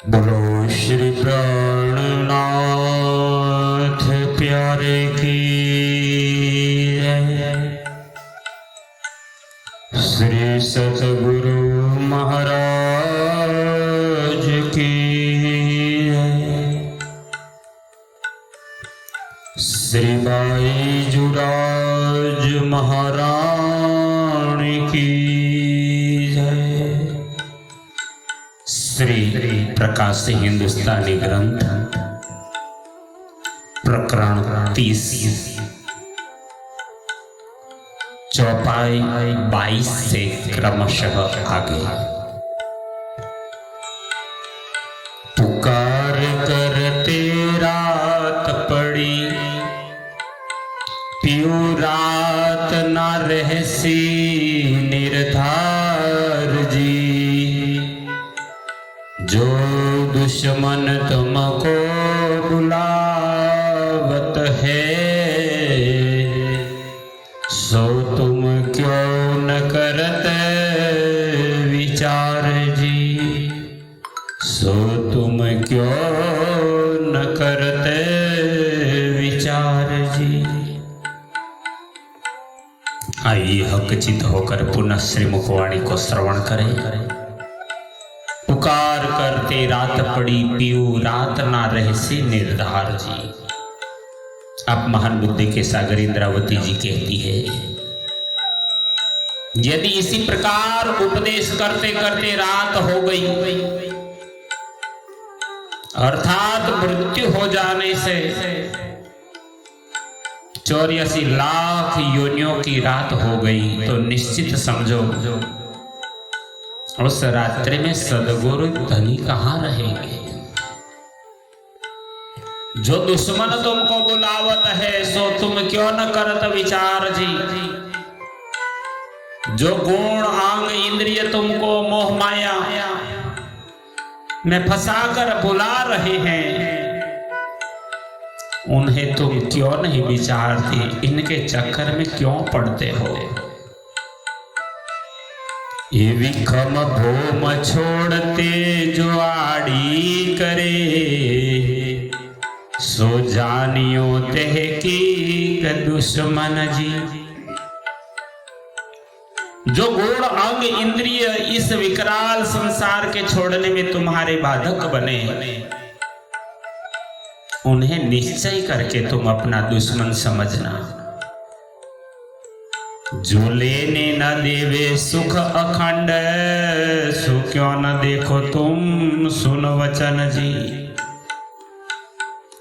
बोलो श्री प्राणनाथ प्यारे की जय। श्री सतगुरु महाराज की जय। श्री बाईजुराज महारानी की जय। श्री प्रकाश हिंदुस्तानी ग्रंथ प्रकरण 30 चौपाई 22 से क्रमशः आगे। पुकार करते रात पड़ी, पियो रात ना रहसी निर्धार जी। जो दुश्मन तुमको बुलावत है, सो तुम क्यों न करते विचार जी। सो तुम क्यों न करते विचार जी। आइए हकचित होकर पुनः श्री मुखवाणी को श्रवण करें। पुकार करते रात पड़ी, पियो रात ना रहसे निर्धार जी। अब महान बुद्धि के सागर इंद्रावती जी कहती है, यदि इसी प्रकार उपदेश करते करते रात हो गई, अर्थात मृत्यु हो जाने से 84 लाख योनियों की रात हो गई, तो निश्चित समझो उस रात्रि में सदगुरु धनी कहाँ रहेंगे। जो दुश्मन तुमको बुलावत है, सो तुम क्यों न करत विचार जी। जो गुण आंग इंद्रिय तुमको मोह माया में फंसाकर बुला रहे हैं, उन्हें तुम क्यों नहीं विचारते, इनके चक्कर में क्यों पड़ते हो। ये विखम भोम छोड़ते जो आड़ी करे, सो जानियो तेह की दुश्मन जी। जो गुण अंग इंद्रिय इस विकराल संसार के छोड़ने में तुम्हारे बाधक बने, उन्हें निश्चय करके तुम अपना दुश्मन समझना। जो लेने न देवे सुख अखंड, सो क्यों न देखो तुम सुन वचन जी।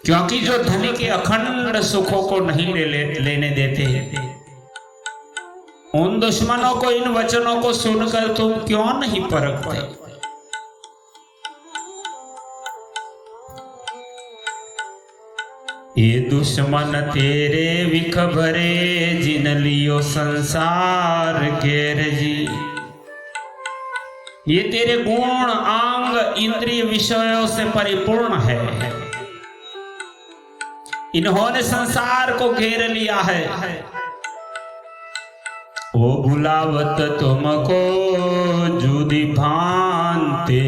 क्योंकि जो धनी के अखंड सुखों को नहीं लेने देते, उन दुश्मनों को इन वचनों को सुनकर तुम क्यों नहीं परखते। ये दुश्मन तेरे विख भरे, जिन लियो संसार घेर जी। ये तेरे गुण अंग इंद्रिय विषयों से परिपूर्ण है, इन्होंने संसार को घेर लिया है। वो बुलावत तुमको जुदी भांते,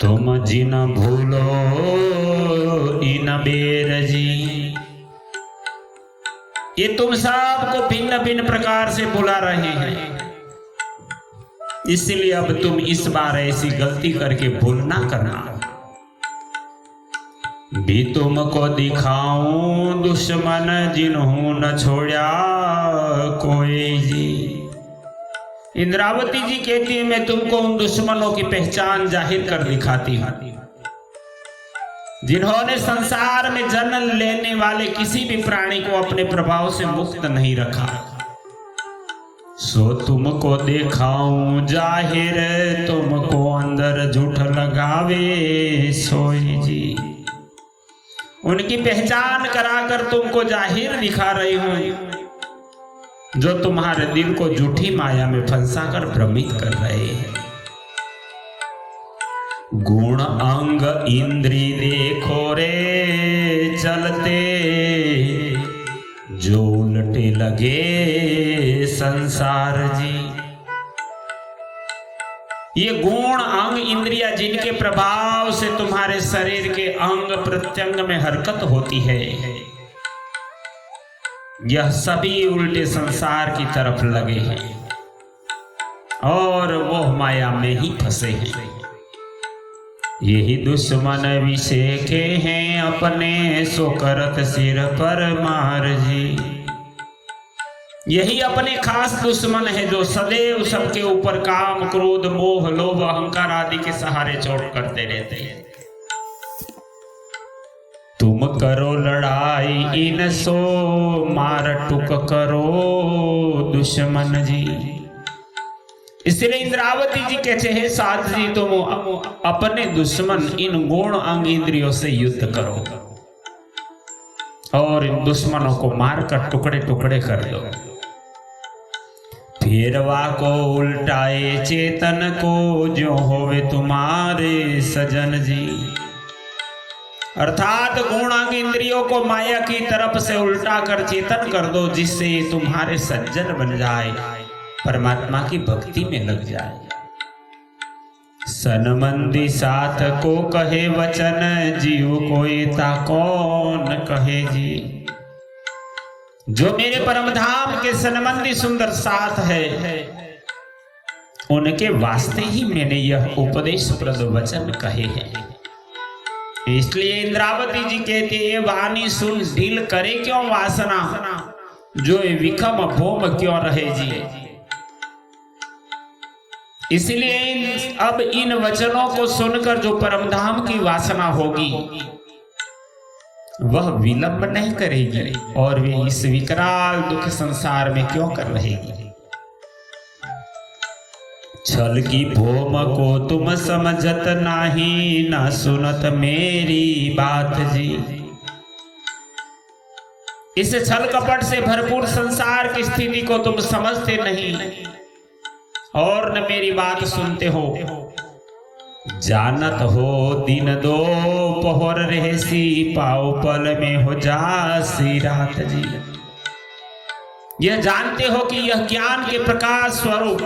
तुम जिन भूलो इन बेर जी। ये तुम सबको भिन्न भिन्न प्रकार से बुला रहे हैं, इसलिए अब तुम इस बार ऐसी गलती करके भूल ना करना। भी तुमको दिखाऊं दुश्मन, जिन्हों न छोड़ा कोई जी। इंद्रावती जी कहती है, मैं तुमको उन दुश्मनों की पहचान जाहिर कर दिखाती हूं, जिन्होंने संसार में जन्म लेने वाले किसी भी प्राणी को अपने प्रभाव से मुक्त नहीं रखा। सो तुमको दिखाऊं जाहिर, तुमको अंदर झूठ लगावे सोई जी। उनकी पहचान कराकर तुमको जाहिर दिखा रही हूं, जो तुम्हारे दिल को झूठी माया में फंसाकर भ्रमित कर रहे हैं। गुण अंग इंद्री देखो रे चलते, जो उलटे लगे संसार जी। ये गुण अंग इंद्रिया जिनके प्रभाव से तुम्हारे शरीर के अंग प्रत्यंग में हरकत होती है, यह सभी उल्टे संसार की तरफ लगे हैं और वो माया में ही फंसे हैं। यही दुश्मन विषय के हैं अपने, सो करत सिर पर मार जी। यही अपने खास दुश्मन है जो सदैव सबके ऊपर काम क्रोध मोह लोभ अहंकार आदि के सहारे चोट करते रहते हैं। तुम करो लड़ाई इन सो मार टुक करो दुश्मन जी। इसलिए इंद्रावती जी कहते हैं साथ जी तुम अपने दुश्मन इन गुण अंग इंद्रियों से युद्ध करो और इन दुश्मनों को मारकर टुकड़े टुकड़े कर दो। फेरवा को उल्टाए चेतन को, जो होवे तुम्हारे सजन जी। अर्थात गुण अंग इंद्रियों को माया की तरफ से उल्टा कर चेतन कर दो, जिससे तुम्हारे सज्जन बन जाए, परमात्मा की भक्ति में लग जाए। सनमंदी साथ को कहे वचन, जीव कोई ता कौन कहे जी। जो मेरे परम धाम के सनमंदी सुंदर साथ है, उनके वास्ते ही मैंने यह उपदेश प्रद वचन कहे हैं। इसलिए इंद्रावती जी कहते ये वाणी सुन ढील करे क्यों वासना, जो विखम भोम क्यों रहे जी। इसलिए अब इन वचनों को सुनकर जो परमधाम की वासना होगी वह विलंब नहीं करेगी और वे इस विकराल दुख संसार में क्यों कर रहेगी। छल की भोम को तुम समझत नाही, ना सुनत मेरी बात जी। इस छल कपट से भरपूर संसार की स्थिति को तुम समझते नहीं और न मेरी बात सुनते हो। जानत हो दिन दो पहर रहसी, पाओ पल में हो जासी रात जी। यह जानते हो कि यह ज्ञान के प्रकाश स्वरूप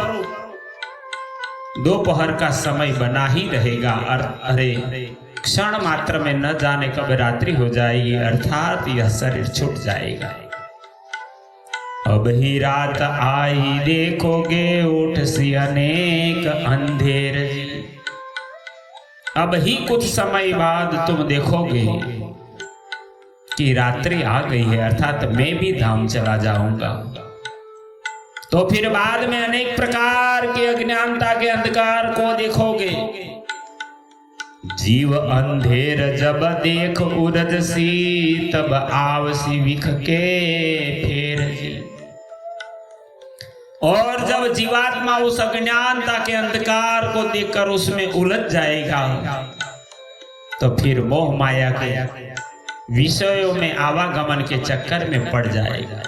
दोपहर का समय बना ही रहेगा। अरे क्षण मात्र में न जाने कब रात्रि हो जाएगी, अर्थात यह शरीर छूट जाएगा। अब ही रात आई देखोगे उठ सी अनेक अंधेर जी। अब ही कुछ समय बाद तुम देखोगे कि रात्रि आ गई है, अर्थात मैं भी धाम चला जाऊंगा। तो फिर बाद में अनेक प्रकार के अज्ञानता के अंधकार को देखोगे। जीव अंधेर जब देख उरजसी, तब आवसी विख के फेर जी। और जब जीवात्मा उस अज्ञानता के अंधकार को देखकर उसमें उलझ जाएगा, तो फिर मोह माया के विषयों में आवागमन के चक्कर में पड़ जाएगा।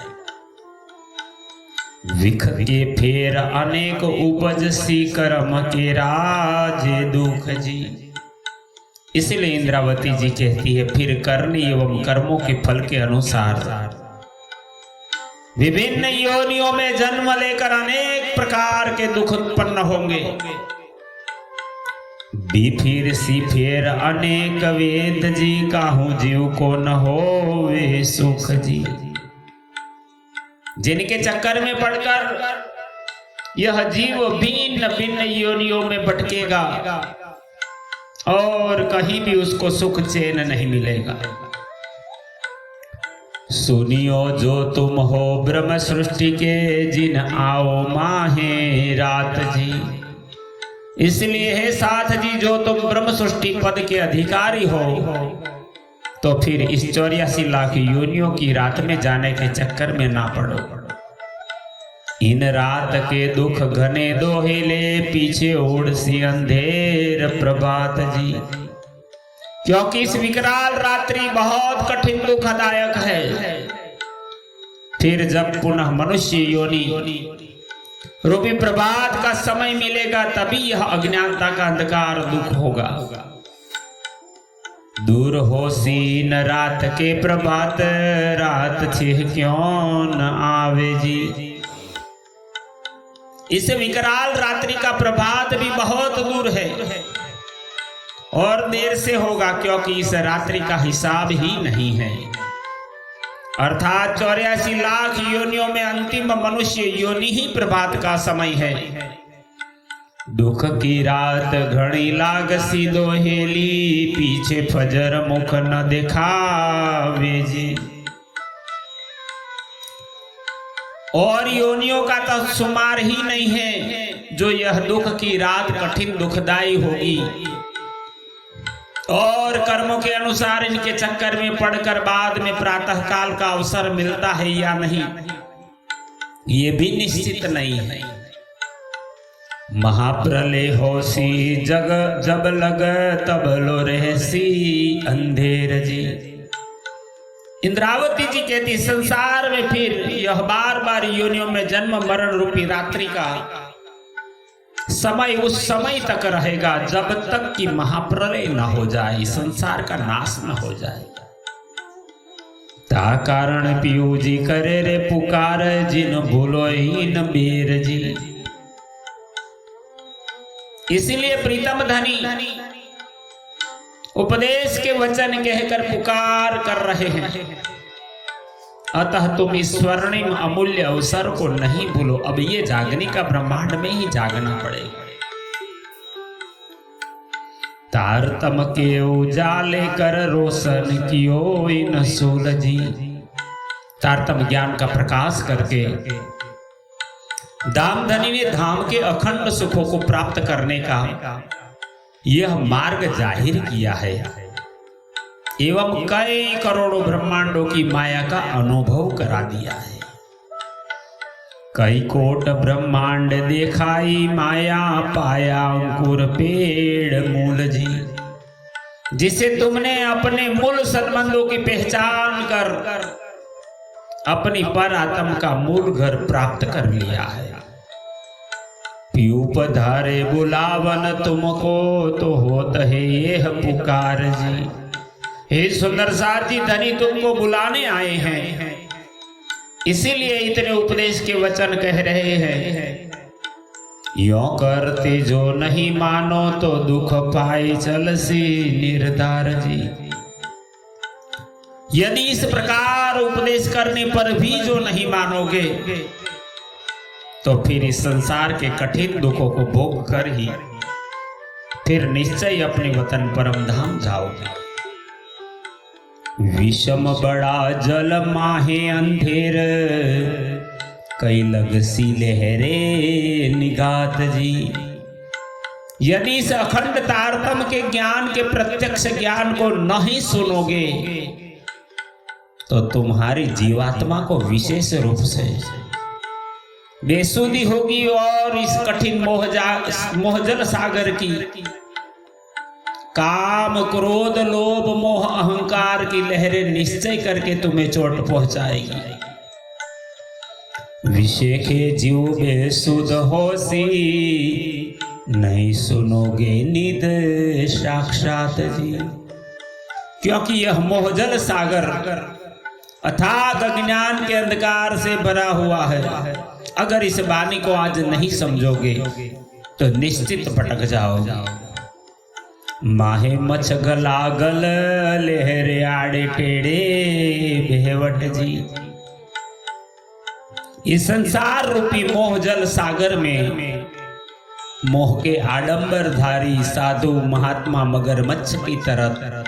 विख के फेर अनेक उपज सी, कर्म के राजे दुख जी। इसलिए इंद्रावती जी कहती है फिर करनी एवं कर्मों के फल के अनुसार विभिन्न योनियों में जन्म लेकर अनेक प्रकार के दुख उत्पन्न होंगे। फिर सी फेर अनेक वेद जी, काहू जीव को न हो वे सुख जी। जिनके चक्कर में पड़कर यह जीव भिन्न भिन्न योनियों में भटकेगा और कहीं भी उसको सुख चैन नहीं मिलेगा। सुनियो जो तुम हो ब्रह्म सृष्टि के, जिन आओ माहे रात जी। इसलिए है साथ जी जो तुम ब्रह्म सृष्टि पद के अधिकारी हो, तो फिर इस 84 लाख योनियों की रात में जाने के चक्कर में ना पड़ो। इन रात के दुख घने दोहेले, पीछे ओढ़ सी अंधेर प्रभात जी। क्योंकि इस विकराल रात्रि बहुत कठिन दुखदायक है। फिर जब पुनः मनुष्य योनि रूपी प्रभात का समय मिलेगा, तभी यह अज्ञानता का अंधकार दुख होगा। दूर हो सीन रात के प्रभात, रात छिह क्यों न आवे जी। इस विकराल रात्रि का प्रभात भी बहुत दूर है और देर से होगा, क्योंकि इस रात्रि का हिसाब ही नहीं है। अर्थात 84 लाख योनियों में अंतिम मनुष्य योनि ही प्रभात का समय है। दुख की रात घड़ी लागसी दोहेली, पीछे फजर मुख न दिखावे जी। और योनियों का तो शुमार ही नहीं है जो यह दुख की रात कठिन दुखदाई होगी, और कर्मों के अनुसार इनके चक्कर में पड़कर बाद में प्रातः काल का अवसर मिलता है या नहीं, ये भी निश्चित नहीं है। महाप्रलय होसी जग जब लग तब लो रहसी अंधेर जी। इंद्रावती जी कहती संसार में फिर यह बार बार योनियों में जन्म मरण रूपी रात्रि का समय उस समय तक रहेगा जब तक कि महाप्रलय न हो जाए, संसार का नाश न हो जाए। ता कारण पियू जी करे रे पुकार, जिन भूलो इन बेर जी। इसलिए प्रीतम धनी उपदेश के वचन कहकर पुकार कर रहे हैं, अतः तुम इस स्वर्णिम अमूल्य अवसर को नहीं भूलो। अब ये जागने का ब्रह्मांड में ही जागना पड़ेगा। तारतम के उजाले कर रोशन कियो इन सोल जी। तारतम ज्ञान का प्रकाश करके दामधनी ने धाम के अखंड सुखों को प्राप्त करने का यह मार्ग जाहिर किया है एवं कई करोड़ों ब्रह्मांडों की माया का अनुभव करा दिया है। कई कोट ब्रह्मांड दिखाई माया, पाया अंकुर पेड़ मूल जी। जिसे तुमने अपने मूल संबंधों की पहचान कर अपनी पर आत्म का मूल घर प्राप्त कर लिया है। पीयूप धारे बुलावन तुमको तो होत है यह पुकार जी। हे सुंदर साथी धनी तुमको बुलाने आए हैं, इसीलिए इतने उपदेश के वचन कह रहे हैं। यों करते जो नहीं मानो तो दुख पाए चलसी निर्धार जी। यदि इस प्रकार उपदेश करने पर भी जो नहीं मानोगे तो फिर इस संसार के कठिन दुखों को भोग कर ही फिर निश्चय अपने वतन परम धाम जाओगे। विषम बड़ा जल माहे अंधेर, कई लगसी लहरे निगात जी। यदि इस अखंड तारतम के ज्ञान के प्रत्यक्ष ज्ञान को नहीं सुनोगे तो तुम्हारी जीवात्मा को विशेष रूप से बेसुधी होगी और इस कठिन मोहजल सागर की काम क्रोध लोभ मोह अहंकार की लहरें निश्चय करके तुम्हें चोट पहुंचाएगी। विषय के जीव बेसुध होसी, नहीं सुनोगे निद साक्षात जी। क्योंकि यह मोहजल सागर अथाह अज्ञान के अंधकार से भरा हुआ है। अगर इस वाणी को आज नहीं समझोगे तो निश्चित भटक जाओगे। माहे मछ गलागल लहरे आड़े टेढ़े भेवट जी। इस संसार रूपी मोहजल सागर में मोह के आडंबरधारी साधु महात्मा मगरमच्छ की तरह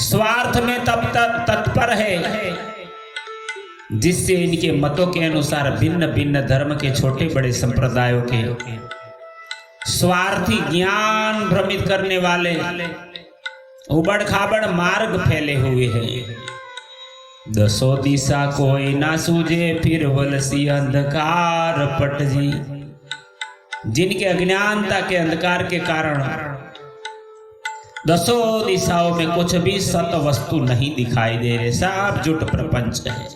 स्वार्थ में तत्पर है, जिससे इनके मतों के अनुसार भिन्न भिन्न धर्म के छोटे बड़े संप्रदायों के स्वार्थी ज्ञान भ्रमित करने वाले उबड़ खाबड़ मार्ग फैले हुए हैं। दसों दिशा कोई ना सूझे फिर वलसी अंधकार पट जी। जिनके अज्ञानता के अंधकार के कारण दसों दिशाओं में कुछ भी सत वस्तु नहीं दिखाई दे रहे, सब जुट प्रपंच है।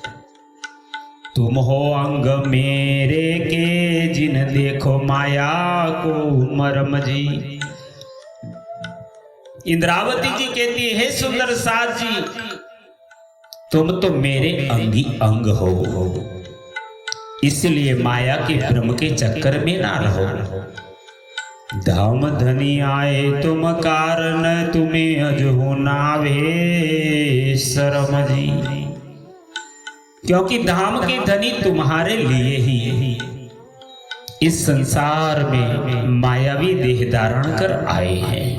तुम हो अंग मेरे के जिन देखो माया को मरम जी। इंद्रावती जी कहती है, सुंदर साथ जी तुम तो मेरे अंगी अंग हो, इसलिए माया के भ्रम के चक्कर में ना रहो। धाम धनी आए तुम कारण, तुम्हें अजहु नावे शरम जी। क्योंकि धाम के धनी तुम्हारे लिए ही इस संसार में मायावी देह धारण कर आए हैं,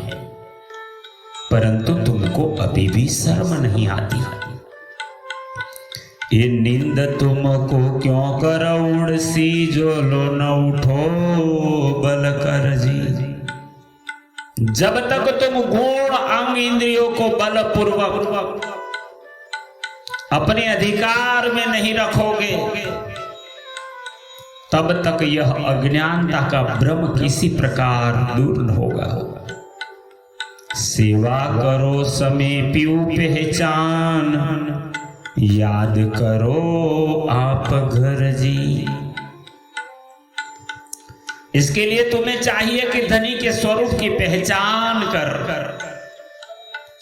परंतु तुमको अभी भी शर्म नहीं आती। ये नींद तुमको क्यों कर उड़सी, जो लो न उठो बल कर जी। जब तक तुम गुण अंग इंद्रियों को बलपूर्वक अपने अधिकार में नहीं रखोगे, तब तक यह अज्ञानता का भ्रम किसी प्रकार दूर न होगा। सेवा करो समय पीऊ पहचान, याद करो आप घर जी। इसके लिए तुम्हें चाहिए कि धनी के स्वरूप की पहचान कर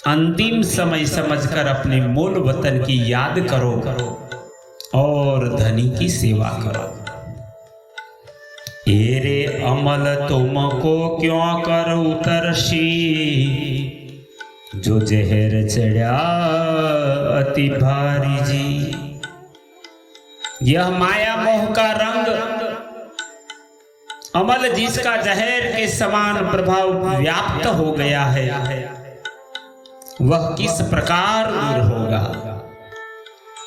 अंतिम समय समझकर अपने मूल वतन की याद करो और धनी की सेवा करो। एरे अमल तुमको क्यों कर उतरसी, जो जहर चढ़ा अति भारी जी। यह माया मोह का रंग अमल जिसका जहर के समान प्रभाव व्याप्त हो गया है, वह किस प्रकार दूर होगा।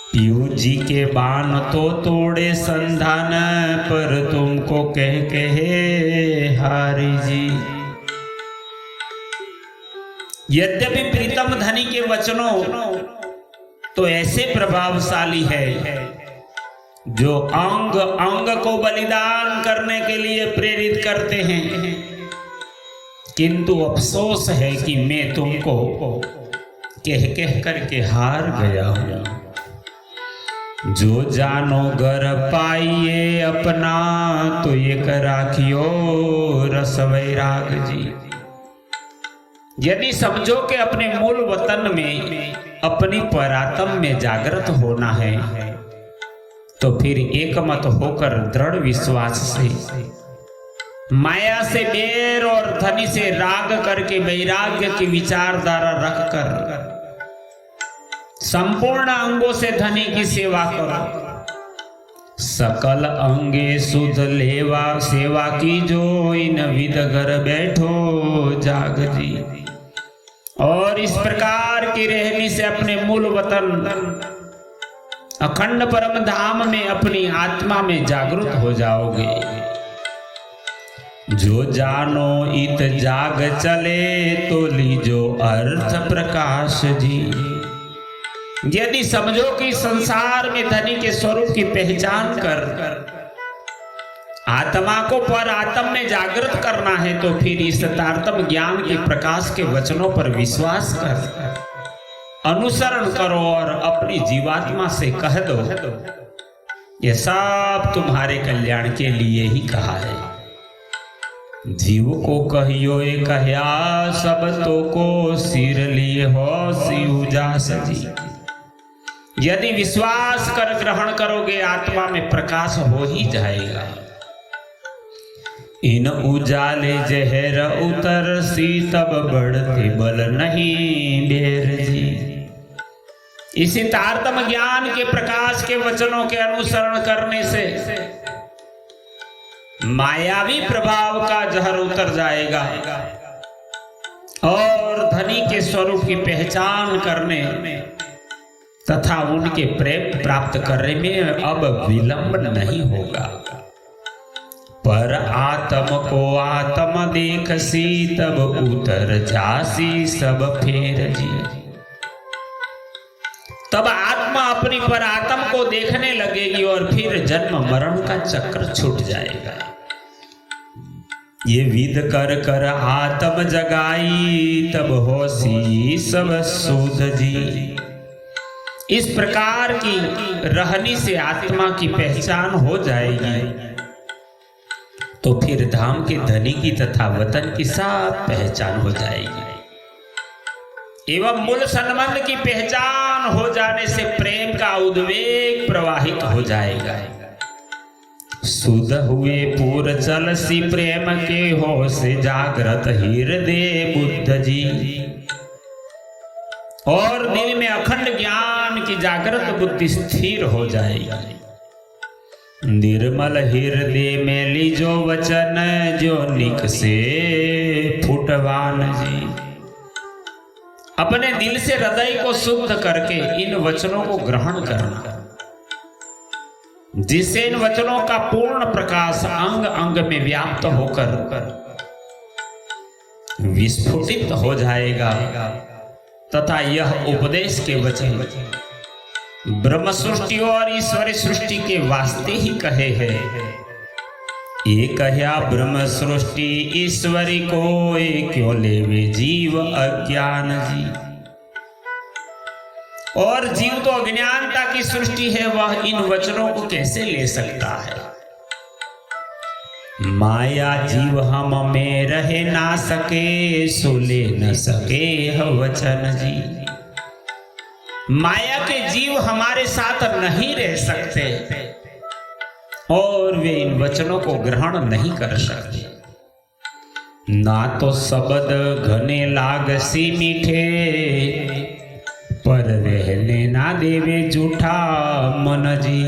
पीयू जी के बाण तो तोड़े संधान, पर तुमको कह कहे हारी जी। यद्यपि प्रीतम धनी के वचनों तो ऐसे प्रभावशाली है, जो अंग अंग को बलिदान करने के लिए प्रेरित करते हैं, किंतु अफसोस है कि मैं तुमको कह कह करके हार गया हूं। जो जानो घर पाइए अपना, तो एक राखियो रस वैराग जी। यदि समझो कि अपने मूल वतन में अपनी परात्म में जागृत होना है, तो फिर एकमत होकर दृढ़ विश्वास से माया से बैर और धनी से राग करके वैराग्य की विचारधारा रखकर संपूर्ण अंगों से धनी की सेवा करो। सकल अंगे सुध लेवा सेवा की, जो इन विद घर बैठो जाग जी। और इस प्रकार की रहनी से अपने मूल वतन अखंड परम धाम में अपनी आत्मा में जागृत हो जाओगे। जो जानो इत जाग चले, तो लीजो अर्थ प्रकाश जी। यदि समझो कि संसार में धनी के स्वरूप की पहचान कर आत्मा को पर आत्म में जागृत करना है, तो फिर इस तारतम ज्ञान के प्रकाश के वचनों पर विश्वास कर अनुसरण करो और अपनी जीवात्मा से कह दो, यह सब तुम्हारे कल्याण के लिए ही कहा है। जीव को कहियो कहया, सब तो को सिर लिए हो शिव जास जी। यदि विश्वास कर ग्रहण करोगे, आत्मा में प्रकाश हो ही जाएगा। इन उजाले जहर उतर सी, तब बढ़ते बल नहीं बेर जी। इसी तारतम ज्ञान के प्रकाश के वचनों के अनुसरण करने से मायावी प्रभाव का जहर उतर जाएगा और धनी के स्वरूप की पहचान करने तथा उनके प्रेम प्राप्त करने में अब विलंब नहीं होगा। पर आत्म को आत्म देखसी, तब उतर जासी सब फेर जी। तब आत्मा अपनी पर आत्म को देखने लगेगी और फिर जन्म मरण का चक्र छूट जाएगा। ये विद कर कर आत्म जगाई, तब होसी सब सूद जी। इस प्रकार की रहनी से आत्मा की पहचान हो जाएगी, तो फिर धाम के धनी की तथा वतन की सब पहचान हो जाएगी। एवं मूल संबंध की पहचान हो जाने से प्रेम का उद्वेग प्रवाहित हो जाएगा। सुध हुए पूर चल सी प्रेम के हो से जागृत हृदय बुद्ध जी। और दिल में अखंड ज्ञान की जागृत बुद्धि स्थिर हो जाएगी। निर्मल हृदय में लीजो वचन जो निक से फुटवान जी। अपने दिल से हृदय को शुद्ध करके इन वचनों को ग्रहण करना, जिससे इन वचनों का पूर्ण प्रकाश अंग अंग में व्याप्त होकर विस्फुटित हो जाएगा तथा यह उपदेश के वचन ब्रह्म सृष्टि और ईश्वरी सृष्टि के वास्ते ही कहे हैं। एक कह्या ब्रह्म सृष्टि ईश्वरी को क्यों लेवे जीव अज्ञान जी। और जीव तो अज्ञानता की सृष्टि है, वह इन वचनों को कैसे ले सकता है। माया जीव हम में रह ना सके, सो ले न सके वचन जी। माया के जीव हमारे साथ नहीं रह सकते और वे इन वचनों को ग्रहण नहीं कर सकते। ना तो शब्द घने लाग सी मीठे, पर रहने ना देवे झूठा मन जी।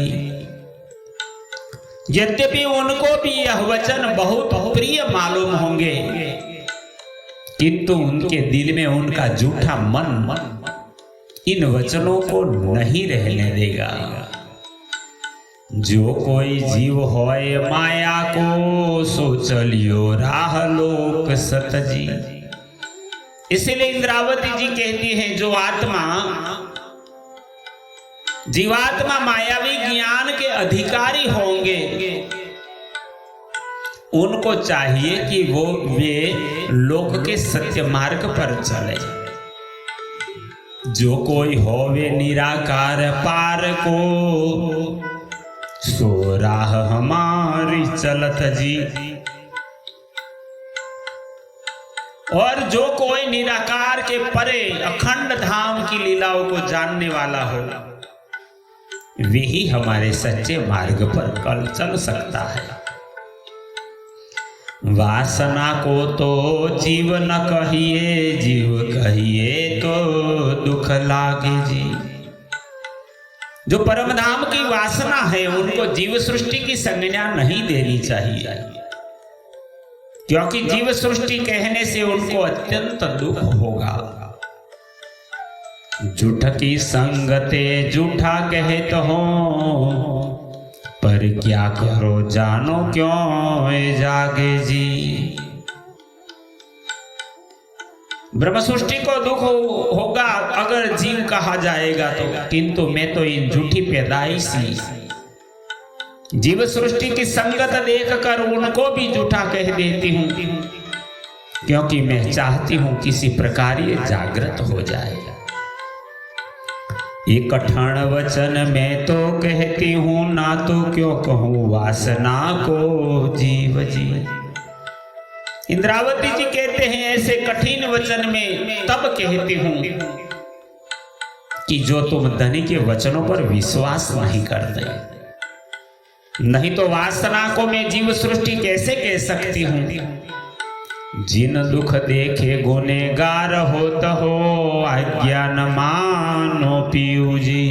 यद्यपि उनको भी यह वचन बहुत प्रिय मालूम होंगे, किंतु उनके दिल में उनका झूठा मन इन वचनों को नहीं रहने देगा। जो कोई जीव होए माया को, सो चलियो राह लोक सत जी। इसलिए इंद्रावती जी कहती हैं, जो आत्मा जीवात्मा मायावी ज्ञान के अधिकारी होंगे, उनको चाहिए कि वे लोक के सत्य मार्ग पर चले। जो कोई होवे निराकार पार को, सो राह हमारी चलत जी। और जो कोई निराकार के परे अखंड धाम की लीलाओं को जानने वाला हो, वे ही हमारे सच्चे मार्ग पर कल चल सकता है। वासना को तो जीव न कहिए, जीव कहिए तो दुख लागे जी। जो परम धाम की वासना है, उनको जीव सृष्टि की संज्ञा नहीं देनी चाहिए, क्योंकि जीव सृष्टि कहने से उनको अत्यंत दुख होगा। झूठ की संगते झूठा कहत हो, पर क्या करो जानो क्यों जागे जी। ब्रह्म सृष्टि को दुख होगा अगर जीव कहा जाएगा तो, किंतु मैं तो इन झूठी पैदाइशी जीव सृष्टि की संगत देखकर उनको भी झूठा कह देती हूं, क्योंकि मैं चाहती हूं किसी प्रकार ये जागृत हो जाए। एक कठिन वचन मैं तो कहती हूं, ना तो क्यों कहूं वासना को जीव जी। इंद्रावती जी कहते हैं, ऐसे कठिन वचन में तब कहती हूं कि जो तुम धनी के वचनों पर विश्वास नहीं करते। नहीं तो वासना को मैं जीव सृष्टि कैसे कह सकती हूं। जिन दुख देखे गुनेगार होत हो, अज्ञान मानो पीयू जी।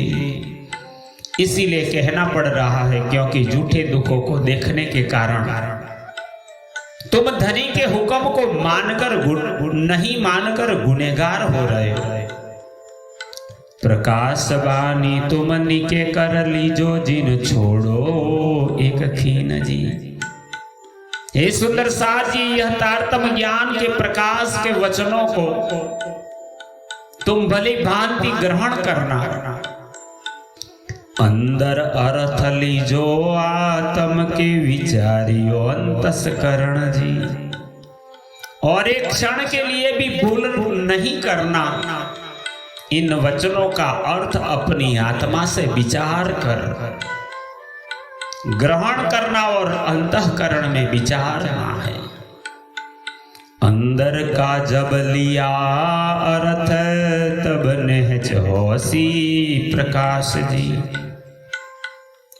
इसीलिए कहना पड़ रहा है, क्योंकि झूठे दुखों को देखने के कारण तुम धनी के हुक्म को मानकर नहीं मानकर गुनेगार हो रहे हो। प्रकाश बानी तुम निके कर लीजो, जिन छोड़ो एक खीन जी। हे सुंदर सार जी, यह तारतम ज्ञान के प्रकाश के वचनों को तुम भली भांति ग्रहण करना। अंदर अर्थ लीजो आत्म के विचारियो अंतस्करण जी। और एक क्षण के लिए भी भूल नहीं करना। इन वचनों का अर्थ अपनी आत्मा से विचार कर ग्रहण करना और अंतःकरण में विचारना है। अंदर का जब लिया अर्थ, तब नेहच होसी प्रकाश जी।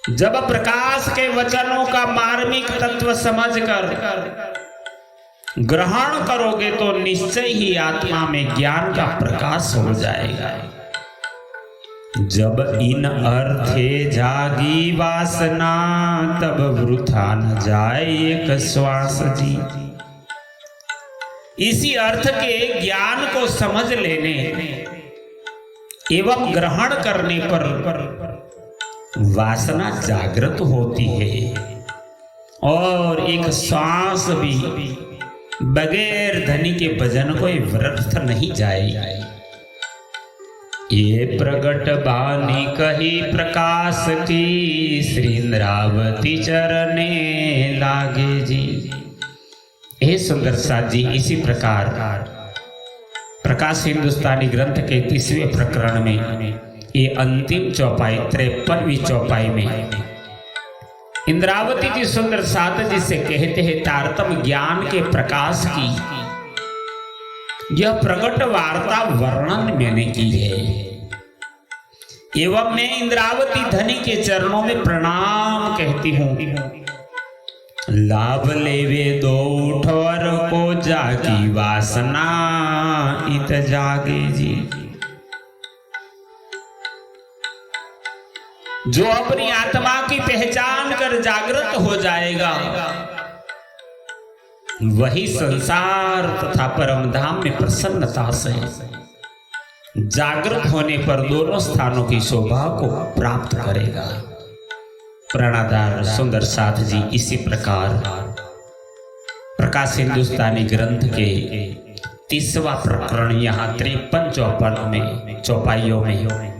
जब प्रकाश के वचनों का मार्मिक तत्व समझकर ग्रहण करोगे तो निश्चय ही आत्मा में ज्ञान का प्रकाश हो जाएगा। जब इन अर्थे जागी वासना, तब वृथा न जाए एक श्वास जी। इसी अर्थ के ज्ञान को समझ लेने एवं ग्रहण करने पर वासना जागृत होती है और एक श्वास भी बगैर धनी के भजन को व्यर्थ नहीं जाएगी। ये प्रगट बानी कही प्रकाश की, श्री इंद्रावती चरने लागे जी। हे सुंदर साथ जी, इसी प्रकार प्रकाश हिंदुस्तानी ग्रंथ के 30वें प्रकरण में ये अंतिम चौपाई 53वीं चौपाई में इंद्रावती जी सुंदर साथ जी से कहते हैं, तारतम ज्ञान के प्रकाश की यह प्रकट वार्ता वर्णन मैंने की है, एवं मैं इंद्रावती धनी के चरणों में प्रणाम कहती हूं। लाभ लेवे दो ठोर को जागी वासना, इत जागे जी। जो अपनी आत्मा की पहचान कर जागृत हो जाएगा, वही संसार तथा परम धाम में प्रसन्नता से जागृत होने पर दोनों स्थानों की शोभा को प्राप्त करेगा। प्राणाधार सुंदर साथ जी, इसी प्रकार प्रकाश हिंदुस्तानी ग्रंथ के 30वां प्रकरण यहाँ 53 चौपाइयों में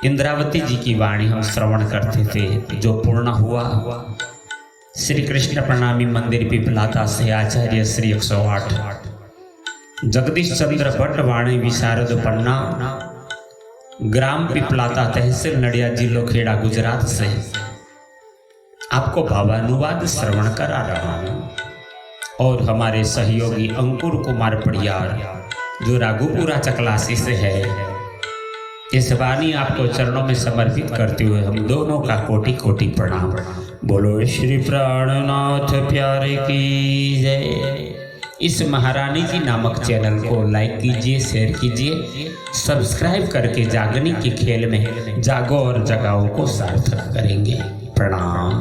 इंद्रावती जी की वाणी हम श्रवण करते थे, जो पूर्ण हुआ। श्री कृष्ण प्रणामी मंदिर पिपलाता से आचार्य श्री 108 जगदीश चंद्र भट्ट वाणी विशारद पन्ना, ग्राम पिपलाता, तहसील नडिया, जिलो खेड़ा, गुजरात से आपको भावानुवाद श्रवण करा रहा हूं। और हमारे सहयोगी अंकुर कुमार पड़ियार, जो राघुपुरा चकलासी से है, इस वाणी आपको चरणों में समर्पित करते हुए हम दोनों का कोटि कोटि प्रणाम। बोलो श्री प्राणनाथ प्यारे की जय। इस महारानी जी नामक चैनल को लाइक कीजिए, शेयर कीजिए, सब्सक्राइब करके जागने के खेल में जागो और जगाओ को सार्थक करेंगे। प्रणाम।